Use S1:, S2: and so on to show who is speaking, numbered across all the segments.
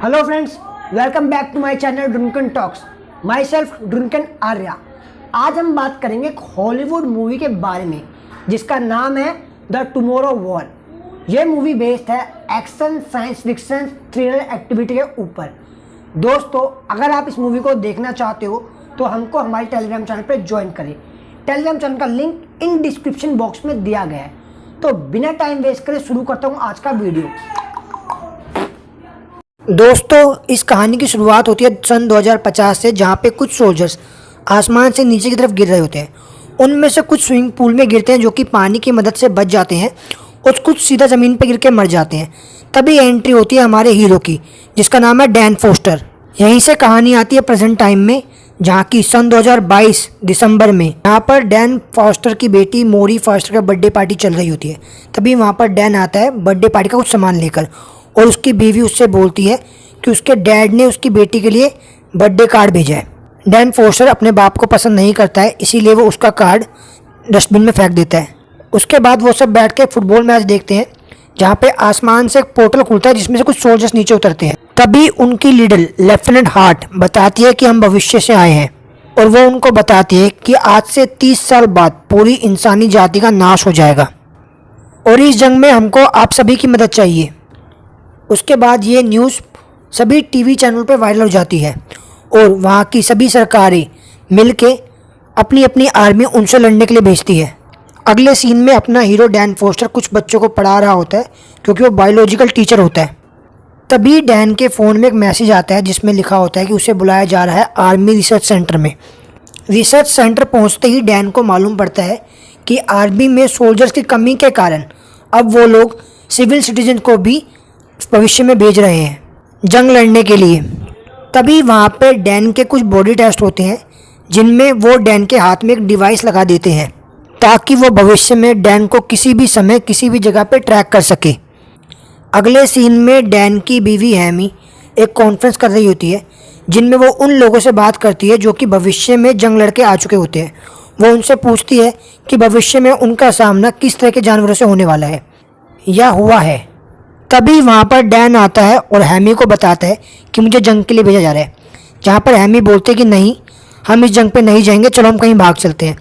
S1: Hello friends, welcome back to my channel drunken talks. Myself drunken Arya. आज हम बात करेंगे एक हॉलीवुड मूवी के बारे में जिसका नाम है द टुमारो वॉर। यह मूवी बेस्ड है action, science fiction, thriller activity के ऊपर। दोस्तों, अगर आप इस मूवी को देखना चाहते हो तो हमको हमारे टेलीग्राम चैनल पर ज्वाइन करें। टेलीग्राम चैनल का लिंक इन डिस्क्रिप्शन बॉक्स में दिया गया है। तो बिना टाइम वेस्ट करे शुरू करता हूँ आज का वीडियो। दोस्तों, इस कहानी की शुरुआत होती है सन 2050 से, जहाँ पे कुछ सोल्जर्स आसमान से नीचे की तरफ गिर रहे होते हैं। उनमें से कुछ स्विमिंग पूल में गिरते हैं जो कि पानी की मदद से बच जाते हैं, और कुछ सीधा ज़मीन पे गिर के मर जाते हैं। तभी एंट्री होती है हमारे हीरो की, जिसका नाम है डैन फोस्टर। यहीं से कहानी आती है प्रेजेंट टाइम में, जहाँ की सन 2022 दिसंबर में यहाँ पर डैन फॉस्टर की बेटी मोरी फॉस्टर का बर्थडे पार्टी चल रही होती है। तभी वहाँ पर डैन आता है बर्थडे पार्टी का कुछ सामान लेकर, और उसकी बीवी उससे बोलती है कि उसके डैड ने उसकी बेटी के लिए बर्थडे कार्ड भेजा है। डैन फोस्टर अपने बाप को पसंद नहीं करता है, इसीलिए वो उसका कार्ड डस्टबिन में फेंक देता है। उसके बाद वो सब बैठ के फुटबॉल मैच देखते हैं, जहाँ पे आसमान से एक पोर्टल खुलता है जिसमें से कुछ सोल्जर्स नीचे उतरते हैं। तभी उनकी लीडर लेफ्टिनेंट हार्ट बताती है कि हम भविष्य से आए हैं, और वो उनको बताती है कि आज से 30 साल बाद पूरी इंसानी जाति का नाश हो जाएगा, और इस जंग में हमको आप सभी की मदद चाहिए। उसके बाद ये न्यूज़ सभी टीवी चैनल पर वायरल हो जाती है, और वहाँ की सभी सरकारें मिलके अपनी अपनी आर्मी उनसे लड़ने के लिए भेजती है। अगले सीन में अपना हीरो डैन फोस्टर कुछ बच्चों को पढ़ा रहा होता है, क्योंकि वो बायोलॉजिकल टीचर होता है। तभी डैन के फ़ोन में एक मैसेज आता है जिसमें लिखा होता है कि उसे बुलाया जा रहा है आर्मी रिसर्च सेंटर में। रिसर्च सेंटर पहुँचते ही डैन को मालूम पड़ता है कि आर्मी में सोल्जर्स की कमी के कारण अब वो लोग सिविल सिटीजन को भी भविष्य में भेज रहे हैं जंग लड़ने के लिए। तभी वहाँ पे डैन के कुछ बॉडी टेस्ट होते हैं, जिनमें वो डैन के हाथ में एक डिवाइस लगा देते हैं ताकि वो भविष्य में डैन को किसी भी समय किसी भी जगह पे ट्रैक कर सके। अगले सीन में डैन की बीवी हैमी एक कॉन्फ्रेंस कर रही होती है, जिनमें वो उन लोगों से बात करती है जो कि भविष्य में जंग लड़के आ चुके होते हैं। वो उनसे पूछती है कि भविष्य में उनका सामना किस तरह के जानवरों से होने वाला है या हुआ है। तभी वहाँ पर डैन आता है और हैमी को बताता है कि मुझे जंग के लिए भेजा जा रहा है, जहाँ पर हैमी बोलते हैं कि नहीं, हम इस जंग पे नहीं जाएंगे, चलो हम कहीं भाग चलते हैं।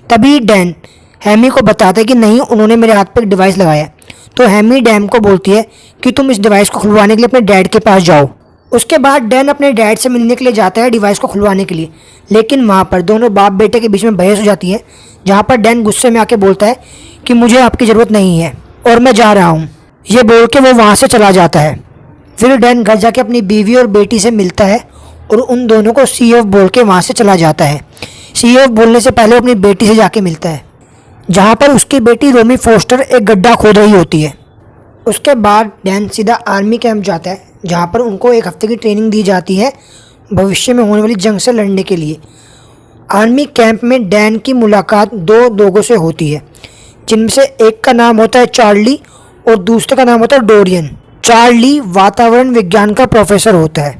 S1: तभी डैन हैमी को बताता है कि नहीं, उन्होंने मेरे हाथ पे एक डिवाइस लगाया है। तो हैमी डैन को बोलती है कि तुम इस डिवाइस को खुलवाने के लिए अपने डैड के पास जाओ। उसके बाद डैन अपने डैड से मिलने के लिए जाता है डिवाइस को खुलवाने के लिए, लेकिन वहाँ पर दोनों बाप बेटे के बीच में बहस हो जाती है, जहाँ पर डैन गुस्से में आके बोलता है कि मुझे आपकी ज़रूरत नहीं है और मैं जा रहा हूँ। ये बोल के वो वहाँ से चला जाता है। फिर डैन घर जाके अपनी बीवी और बेटी से मिलता है और उन दोनों को सी ऑफ बोल के वहाँ से चला जाता है। सी ऑफ बोलने से पहले अपनी बेटी से जाके मिलता है, जहाँ पर उसकी बेटी रोमी फोस्टर एक गड्ढा खोद रही होती है। उसके बाद डैन सीधा आर्मी कैंप जाता है, जहाँ पर उनको एक हफ्ते की ट्रेनिंग दी जाती है भविष्य में होने वाली जंग से लड़ने के लिए। आर्मी कैंप में डैन की मुलाकात दो लोगों से होती है, जिनमें से एक का नाम होता है चार्ली और दूसरे का नाम होता है डोरियन। चार्ली वातावरण विज्ञान का प्रोफेसर होता है,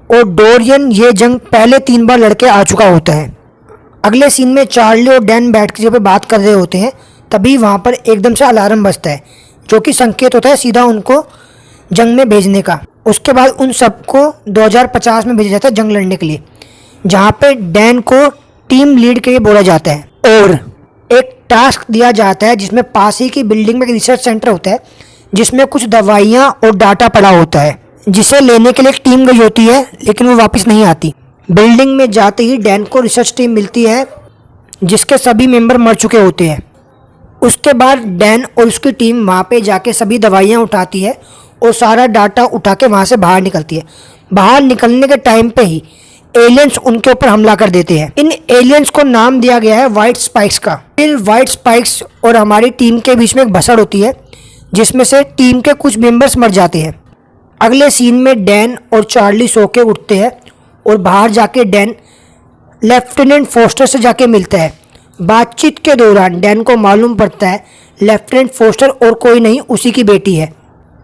S1: और डोरियन ये जंग पहले 3 बार लड़के आ चुका होता है। अगले सीन में चार्ली और डैन बैठ के पे बात कर रहे होते हैं। तभी वहाँ पर एकदम से अलार्म बजता है, जो कि संकेत होता है सीधा उनको जंग में भेजने का। उसके बाद उन सबको 2050 में भेजा जाता है जंग लड़ने के लिए, जहाँ पे डैन को टीम लीड के लिए बोला जाता है, और एक टास्क दिया जाता है जिसमें पास ही की बिल्डिंग में एक रिसर्च सेंटर होता है, जिसमें कुछ दवाइयाँ और डाटा पड़ा होता है, जिसे लेने के लिए एक टीम गई होती है, लेकिन वो वापस नहीं आती। बिल्डिंग में जाते ही डैन को रिसर्च टीम मिलती है, जिसके सभी मेंबर मर चुके होते हैं। उसके बाद डैन और उसकी टीम वहाँ पे जाके सभी दवाइयाँ उठाती है और सारा डाटा उठा के वहाँ से बाहर निकलती है। बाहर निकलने के टाइम पे ही एलियंस उनके ऊपर हमला कर देते हैं। इन एलियंस को नाम दिया गया है व्हाइट स्पाइक्स का। फिर व्हाइट स्पाइक्स और हमारी टीम के बीच में एक भसड़ होती है, जिसमें से टीम के कुछ मेंबर्स मर जाते हैं। अगले सीन में डैन और चार्ली सो के उठते हैं, और बाहर जाके डैन लेफ्टिनेंट फोस्टर से जाके मिलता है। बातचीत के दौरान डैन को मालूम पड़ता है लेफ्टिनेंट फोस्टर और कोई नहीं, उसी की बेटी है।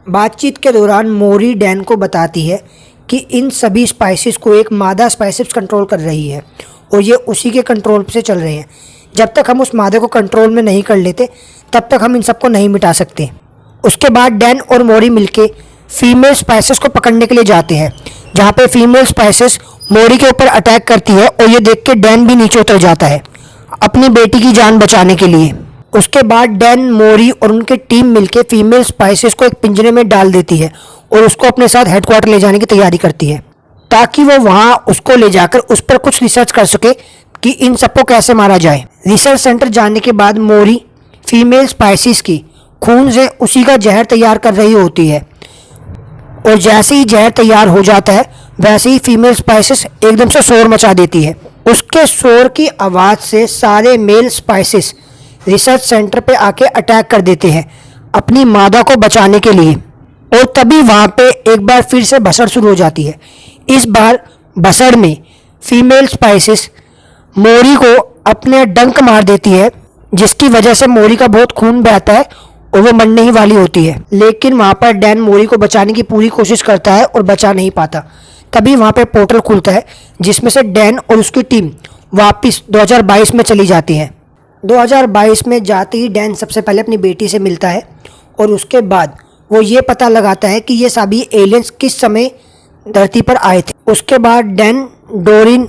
S1: बातचीत के दौरान मोरी डैन को बताती है कि इन सभी स्पाइसेस को एक मादा स्पाइसेस कंट्रोल कर रही है, और ये उसी के कंट्रोल से चल रहे हैं। जब तक हम उस मादे को कंट्रोल में नहीं कर लेते, तब तक हम इन सबको नहीं मिटा सकते। उसके बाद डैन और मोरी मिलके फीमेल स्पाइसेस को पकड़ने के लिए जाते हैं, जहाँ पे फीमेल स्पाइसेस मोरी के ऊपर अटैक करती है और ये देख के डैन भी नीचे उतर जाता है अपनी बेटी की जान बचाने के लिए। उसके बाद डैन, मोरी और उनकी टीम मिलके फीमेल स्पाइसेस को एक पिंजरे में डाल देती है और उसको अपने साथ हेडक्वार्टर ले जाने की तैयारी करती है, ताकि वो वहाँ उसको ले जाकर उस पर कुछ रिसर्च कर सके कि इन सबको कैसे मारा जाए। रिसर्च सेंटर जाने के बाद मोरी फीमेल स्पाइसेस की खून से उसी का जहर तैयार कर रही होती है, और जैसे ही जहर तैयार हो जाता है वैसे ही फीमेल स्पाइसेस एकदम से शोर मचा देती है। उसके शोर की आवाज़ से सारे मेल स्पाइसेस रिसर्च सेंटर पे आके अटैक कर देते हैं अपनी मादा को बचाने के लिए, और तभी वहाँ पे एक बार फिर से भसड़ शुरू हो जाती है। इस बार भसड़ में फीमेल स्पाइसेस मोरी को अपने डंक मार देती है, जिसकी वजह से मोरी का बहुत खून बहता है और वो मरने ही वाली होती है। लेकिन वहाँ पर डैन मोरी को बचाने की पूरी कोशिश करता है और बचा नहीं पाता। तभी वहाँ पे पोर्टल खुलता है जिसमें से डैन और उसकी टीम वापस 2022 में चली जाती है। 2022 में जाते ही डैन सबसे पहले अपनी बेटी से मिलता है और उसके बाद वो ये पता लगाता है कि ये सभी एलियंस किस समय धरती पर आए थे। उसके बाद डैन डोरिन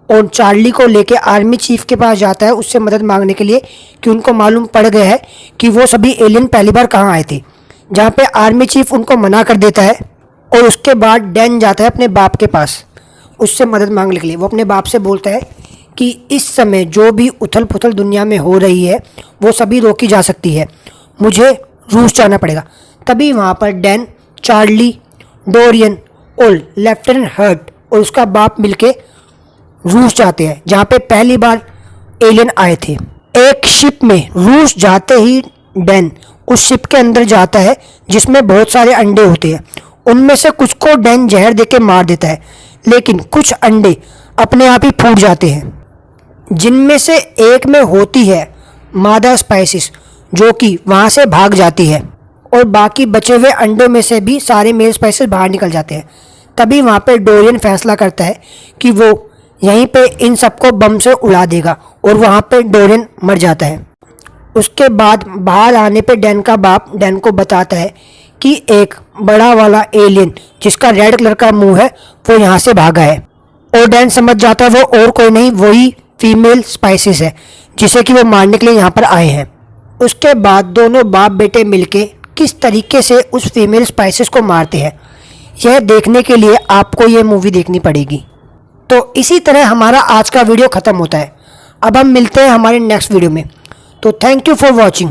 S1: और चार्ली को लेके आर्मी चीफ के पास जाता है उससे मदद मांगने के लिए, कि उनको मालूम पड़ गया है कि वो सभी एलियन पहली बार कहाँ आए थे, जहाँ पे आर्मी चीफ उनको मना कर देता है। और उसके बाद डैन जाता है अपने बाप के पास उससे मदद मांगने के लिए। वो अपने बाप से बोलता है कि इस समय जो भी उथल पुथल दुनिया में हो रही है वो सभी रोकी जा सकती है, मुझे रूस जाना पड़ेगा। तभी वहाँ पर डैन, चार्ली, डोरियन और लेफ्टिनेंट हर्ट और उसका बाप मिलके रूस जाते हैं, जहाँ पे पहली बार एलियन आए थे। एक शिप में रूस जाते ही डैन उस शिप के अंदर जाता है जिसमें बहुत सारे अंडे होते हैं। उनमें से कुछ को डैन जहर देके मार देता है, लेकिन कुछ अंडे अपने आप ही फूट जाते हैं, जिनमें से एक में होती है मादा स्पाइसेस, जो कि वहाँ से भाग जाती है, और बाकी बचे हुए अंडों में से भी सारे मेल स्पाइसेस बाहर निकल जाते हैं। तभी वहाँ पे डोरियन फैसला करता है कि वो यहीं पे इन सबको बम से उड़ा देगा, और वहाँ पे डोरियन मर जाता है। उसके बाद बाहर आने पे डैन का बाप डैन को बताता है कि एक बड़ा वाला एलियन जिसका रेड कलर का मुंह है वो यहाँ से भागा है, और डैन समझ जाता है वो और कोई नहीं, वही फीमेल स्पाइसेस है जिसे कि वो मारने के लिए यहाँ पर आए हैं। उसके बाद दोनों बाप बेटे मिलके किस तरीके से उस फीमेल स्पाइसेस को मारते हैं, यह देखने के लिए आपको ये मूवी देखनी पड़ेगी। तो इसी तरह हमारा आज का वीडियो ख़त्म होता है। अब हम मिलते हैं हमारे नेक्स्ट वीडियो में। तो थैंक यू फॉर वॉचिंग।